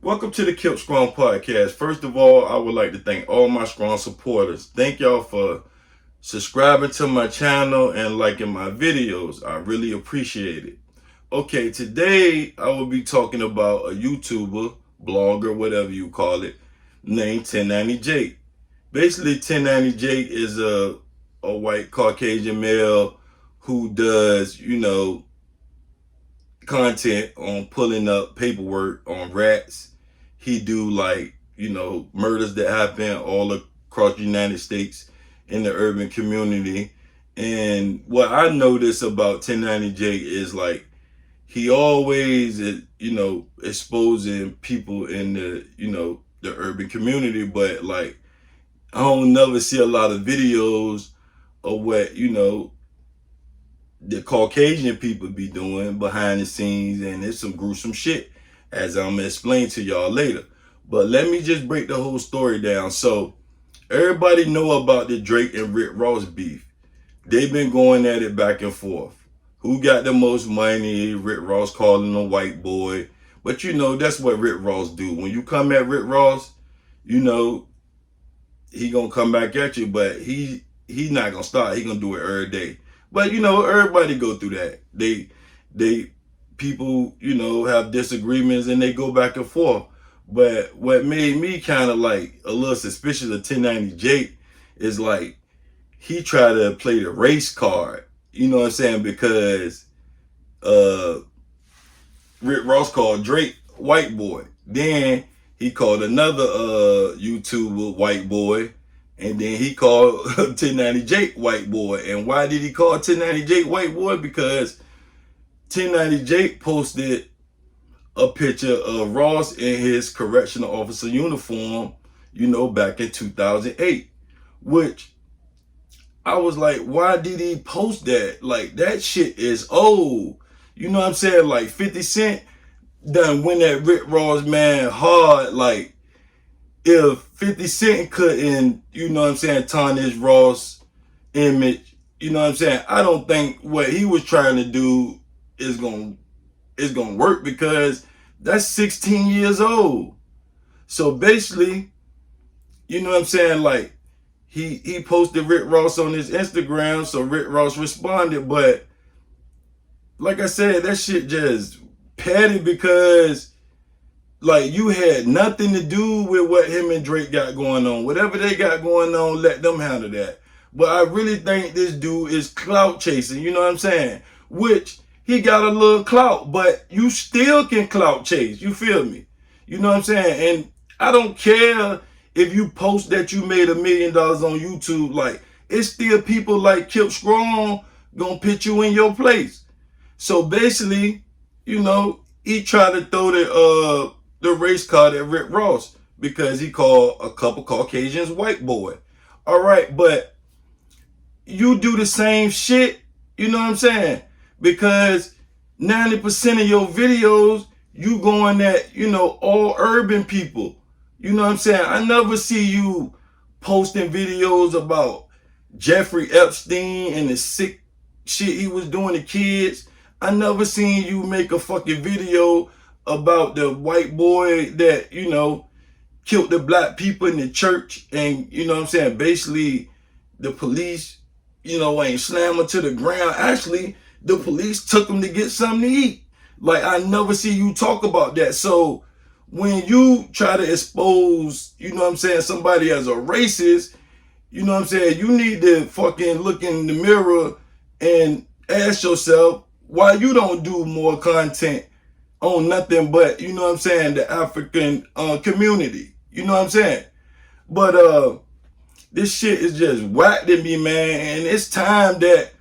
Welcome to the Kip Strong Podcast. First of all, I would like to thank all my strong supporters. Thank y'all for subscribing to my channel and liking my videos. I really appreciate it. Okay, today I will be talking about a YouTuber, blogger, whatever you call it, named 1090 Jake. Basically, 1090 Jake is a white Caucasian male who does, content on pulling up paperwork on rats. He do murders that happen all across the United States in the urban community. And what I notice about 1090 Jake is he always exposing people in the urban community, but I don't never see a lot of videos of what the Caucasian people be doing behind the scenes, and it's some gruesome shit, as I'm gonna explain to y'all later. But let me just break the whole story down. So everybody know about the Drake and Rick Ross beef. They've been going at it back and forth. Who got the most money? Rick Ross calling him white boy. But that's what Rick Ross do. When you come at Rick Ross, he gonna come back at you, but he not gonna stop. He gonna do it every day. But everybody go through that. They people, have disagreements and they go back and forth. But what made me kind of a little suspicious of 1090 Jake is he tried to play the race card. You know what I'm saying? Because Rick Ross called Drake white boy. Then he called another YouTuber white boy. And then he called 1090 Jake white boy. And why did he call 1090 Jake white boy? Because 1090 Jake posted a picture of Ross in his correctional officer uniform, back in 2008. Which I was like, why did he post that? That shit is old. You know what I'm saying? 50 Cent done win that Rick Ross man hard. If 50 Cent couldn't, tarnish Ross image, I don't think what he was trying to do is gonna work, because that's 16 years old. So basically, he posted Rick Ross on his Instagram, so Rick Ross responded, but like I said, that shit just petty, because you had nothing to do with what him and Drake got going on. Whatever they got going on, let them handle that. But I really think this dude is clout chasing, you know what I'm saying? Which, he got a little clout, but you still can clout chase, you feel me? You know what I'm saying? And I don't care if you post that you made $1 million on YouTube, it's still people like Kip Strong gonna put you in your place. So basically, he tried to throw the race card at Rick Ross because he called a couple Caucasians white boy. All right, but you do the same shit, you know what I'm saying? Because 90% of your videos, you going at, all urban people. You know what I'm saying? I never see you posting videos about Jeffrey Epstein and the sick shit he was doing to kids. I never seen you make a fucking video about the white boy that, killed the black people in the church. And, basically the police, ain't slam him to the ground. Actually, the police took him to get something to eat. I never see you talk about that. So when you try to expose, somebody as a racist, you need to fucking look in the mirror and ask yourself why you don't do more content on nothing but, the African community. You know what I'm saying? But this shit is just whack to me, man. And it's time that,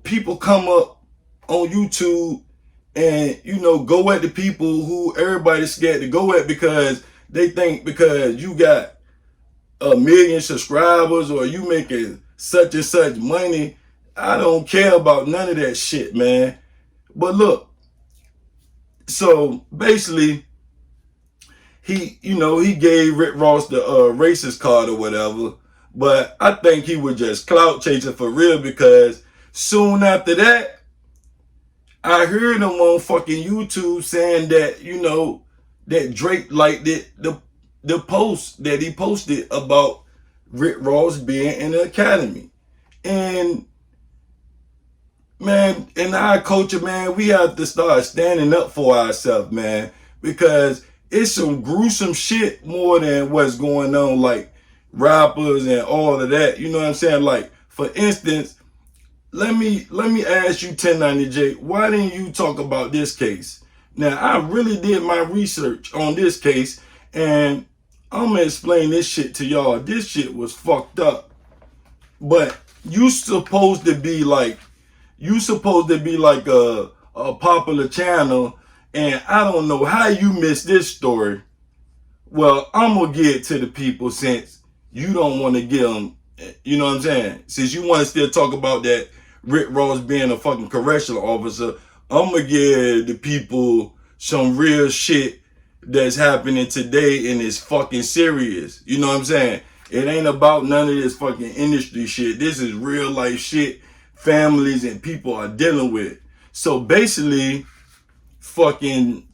people come up on YouTube and, go at the people who everybody's scared to go at, because they think because you got 1 million subscribers or you making such and such money. I don't care about none of that shit, man. But look, so basically, he gave Rick Ross the racist card or whatever. But I think he was just clout chasing for real, because soon after that, I heard him on fucking YouTube saying that, that Drake liked the post that he posted about Rick Ross being in the academy. And man, in our culture, man, we have to start standing up for ourselves, man, because it's some gruesome shit more than what's going on, like rappers and all of that. You know what I'm saying? Like, for instance, let me ask you, 1090J, why didn't you talk about this case? Now, I really did my research on this case, and I'm gonna explain this shit to y'all. This shit was fucked up. But you supposed to be like a popular channel, and I don't know how you missed this story. Well, I'm gonna get it to the people, since you don't want to get them, you know what I'm saying? Since you want to still talk about that Rick Ross being a fucking correctional officer, I'm gonna give the people some real shit that's happening today, and it's fucking serious. You know what I'm saying? It ain't about none of this fucking industry shit. This is real life shit families and people are dealing with. So basically, fucking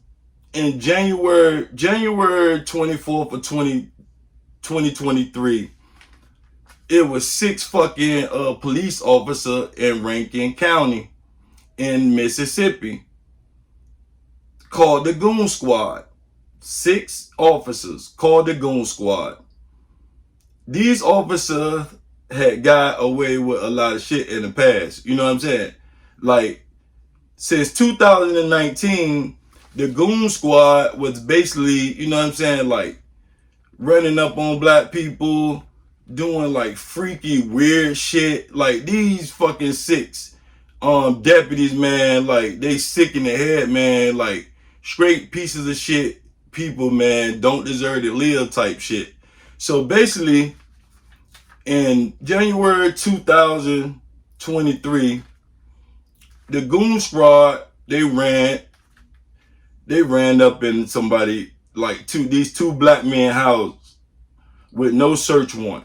in January 24th of 2023, it was 6 fucking police officers in Rankin County in Mississippi called the Goon Squad. 6 officers called the Goon Squad. These officers had got away with a lot of shit in the past. You know what I'm saying? Like, since 2019, the Goon Squad was basically, you know what I'm saying, like, running up on black people, doing like freaky, weird shit. Like, these fucking 6 deputies, man, like, they sick in the head, man. Like, straight pieces of shit people, man, don't deserve to live type shit. So basically, in January 2023, the Goon Squad, they ran up in somebody, like these two black men house with no search warrant.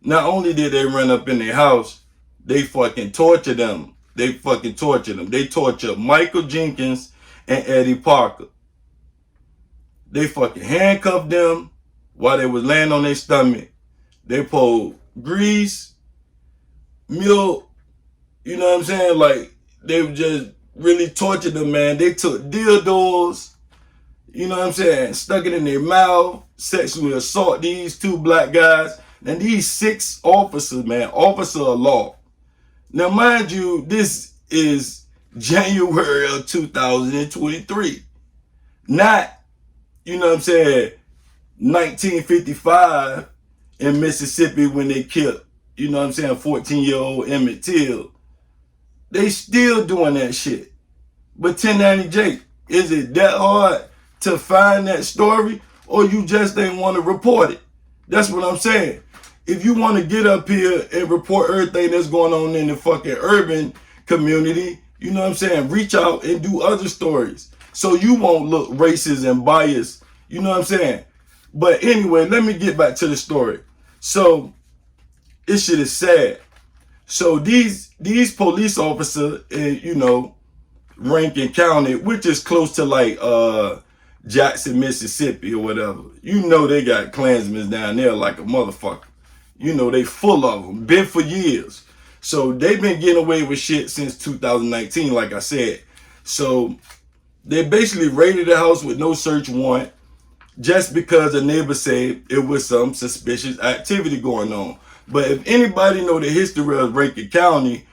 Not only did they run up in their house, they fucking tortured them. They tortured Michael Jenkins and Eddie Parker. They fucking handcuffed them while they was laying on their stomach. They poured grease, milk, you know what I'm saying? Like, they just really tortured them, man. They took dildos, you know what I'm saying, stuck it in their mouth, sexually assault these 2 black guys. And these 6 officers, man, officer of law. Now, mind you, this is January of 2023. Not, you know what I'm saying, 1955 in Mississippi when they killed, you know what I'm saying, 14-year-old Emmett Till. They still doing that shit. But 1090J, is it that hard to find that story, or you just ain't want to report it? That's what I'm saying. If you want to get up here and report everything that's going on in the fucking urban community, you know what I'm saying, reach out and do other stories so you won't look racist and biased, you know what I'm saying? But anyway, let me get back to the story. So, this shit is sad. So these police officers in, you know, Rankin County, which is close to like Jackson, Mississippi or whatever. You know they got Klansmen down there like a motherfucker. You know they full of them. Been for years. So they've been getting away with shit since 2019, like I said. So they basically raided the house with no search warrant just because a neighbor said it was some suspicious activity going on. But if anybody know the history of Rankin County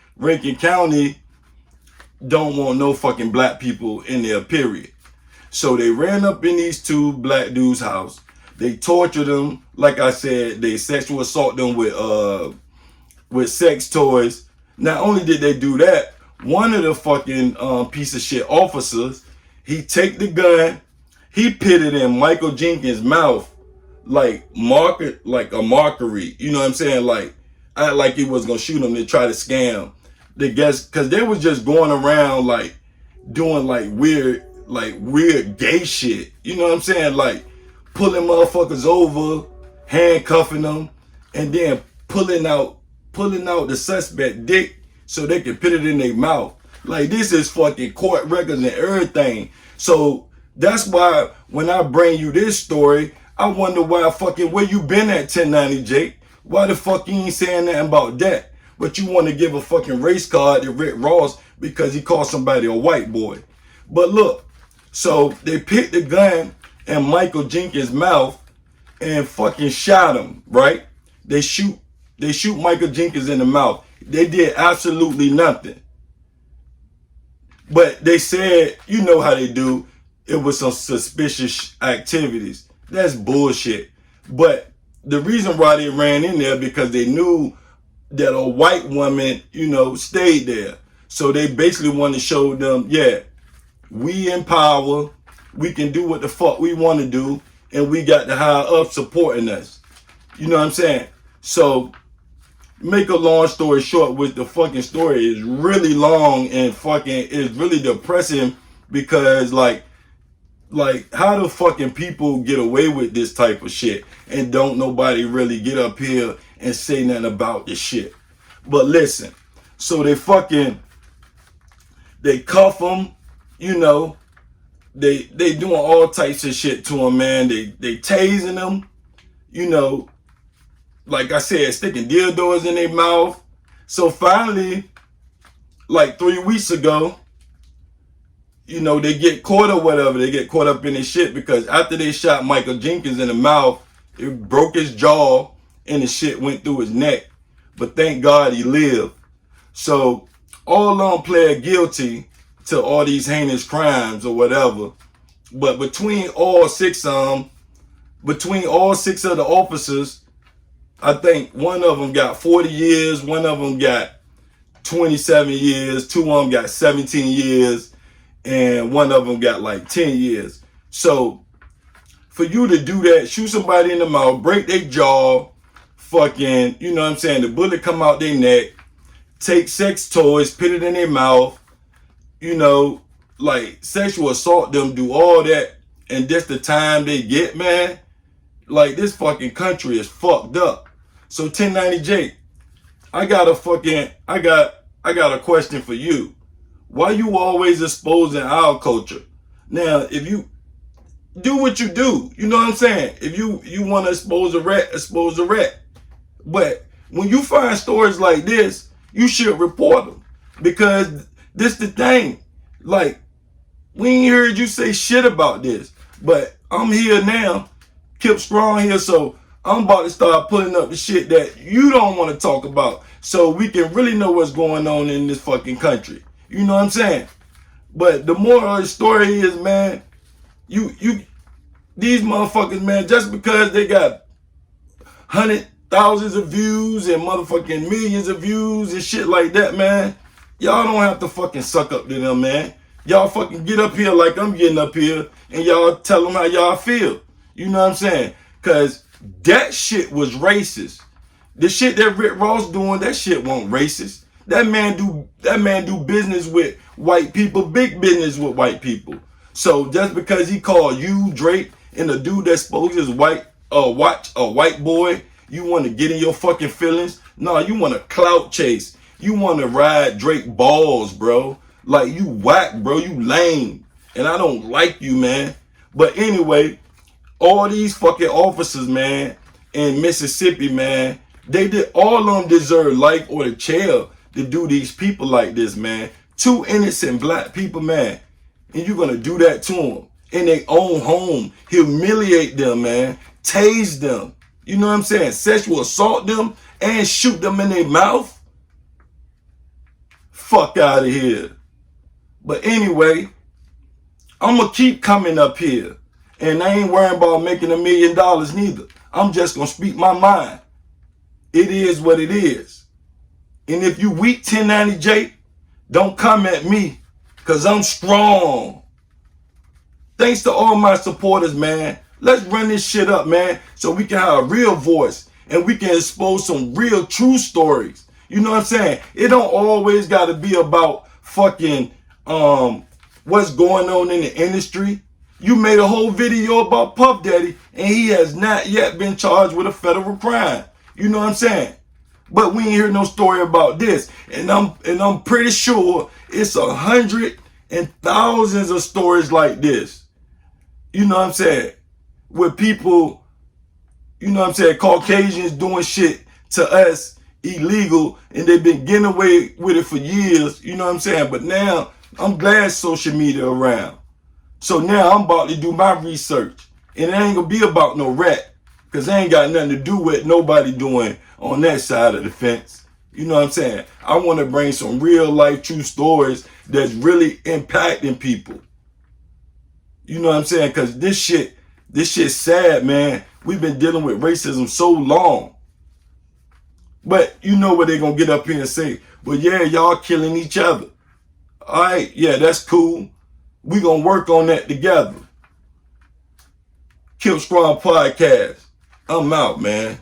don't want no fucking black people in there, period. So they ran up in these 2 black dudes' house. They tortured them. Like I said, they sexual assault them with sex toys. Not only did they do that, one of the fucking piece of shit officers, he take the gun, he put it in Michael Jenkins' mouth like a mockery. You know what I'm saying? Like, act like he was gonna shoot him to try to scam the guests, because they was just going around like doing like weird gay shit. You know what I'm saying? Like pulling motherfuckers over, handcuffing them, and then pulling out the suspect dick so they can put it in their mouth. Like, this is fucking court records and everything. So That's why when I bring you this story, I wonder why where you been at 1090 Jake? Why the fuck you ain't saying nothing about that? But you want to give a fucking race card to Rick Ross because he called somebody a white boy. But look, so they picked the gun in Michael Jenkins' mouth and fucking shot him, right? They shoot Michael Jenkins in the mouth. They did absolutely nothing. But they said, you know how they do, it was some suspicious activities. That's bullshit. But the reason why they ran in there because they knew that a white woman, stayed there. So they basically wanted to show them, yeah, we in power, we can do what the fuck we want to do, and we got the higher up supporting us. You know what I'm saying? So, make a long story short, with the fucking story is really long and fucking is really depressing because like how do fucking people get away with this type of shit and don't nobody really get up here and say nothing about this shit? But listen, so they cuff them, they doing all types of shit to him, man. They tasing him, like I said, sticking dildos in their mouth. So finally, like 3 weeks ago, they get caught or whatever. They get caught up in this shit because after they shot Michael Jenkins in the mouth, it broke his jaw and the shit went through his neck. But thank God he lived. So all of them pled guilty to all these heinous crimes or whatever. But between all six of the officers, I think one of them got 40 years, one of them got 27 years, two of them got 17 years, and one of them got like 10 years. So for you to do that, shoot somebody in the mouth, break their jaw, fucking, the bullet come out their neck, take sex toys, put it in their mouth, like sexual assault them, do all that, and that's the time they get, man. Like, this fucking country is fucked up. So 1090 Jake, I got a question for you. Why you always exposing our culture? Now, if you do what you do, you know what I'm saying? If you want to expose a rat, expose a rat. But when you find stories like this, you should report them. Because this the thing. Like, we ain't heard you say shit about this. But I'm here now, Kip Strong here, so I'm about to start putting up the shit that you don't want to talk about so we can really know what's going on in this fucking country. You know what I'm saying? But the moral of the story is, man, these motherfuckers, man, just because they got thousands of views and motherfucking millions of views and shit like that, man, y'all don't have to fucking suck up to them, man. Y'all fucking get up here like I'm getting up here and y'all tell them how y'all feel. You know what I'm saying? Because that shit was racist. The shit that Rick Ross doing, that shit wasn't racist. That man do business with white people, big business with white people. So just because he called you, Drake, and the dude that's supposed to watch a white boy, you want to get in your fucking feelings? No, you want to clout chase. You want to ride Drake balls, bro. Like, you whack, bro. You lame. And I don't like you, man. But anyway, all these fucking officers, man, in Mississippi, man, all of them deserve life or the jail to do these people like this, man. 2 innocent black people, man. And you're going to do that to them in their own home. Humiliate them, man. Tase them. You know what I'm saying? Sexual assault them and shoot them in their mouth. Fuck out of here. But anyway, I'm going to keep coming up here. And I ain't worrying about making $1 million neither. I'm just going to speak my mind. It is what it is. And if you weak 1090 Jake, don't come at me, because I'm strong. Thanks to all my supporters, man. Let's run this shit up, man, so we can have a real voice and we can expose some real true stories. You know what I'm saying? It don't always got to be about fucking what's going on in the industry. You made a whole video about Puff Daddy, and he has not yet been charged with a federal crime. You know what I'm saying? But we ain't hear no story about this. And I'm pretty sure it's hundreds and thousands of stories like this. you know what I'm saying, with people, you know what I'm saying, Caucasians doing shit to us illegal, and they've been getting away with it for years, you know what I'm saying? But now, I'm glad social media around. So now I'm about to do my research. And it ain't gonna be about no rat. Because it ain't got nothing to do with nobody doing on that side of the fence. You know what I'm saying? I want to bring some real life true stories that's really impacting people. You know what I'm saying? Because this shit's sad, man. We've been dealing with racism so long. But you know what they're going to get up here and say? Well, yeah, y'all killing each other. All right, yeah, that's cool. We going to work on that together. Kill Strong Podcast. I'm out, man.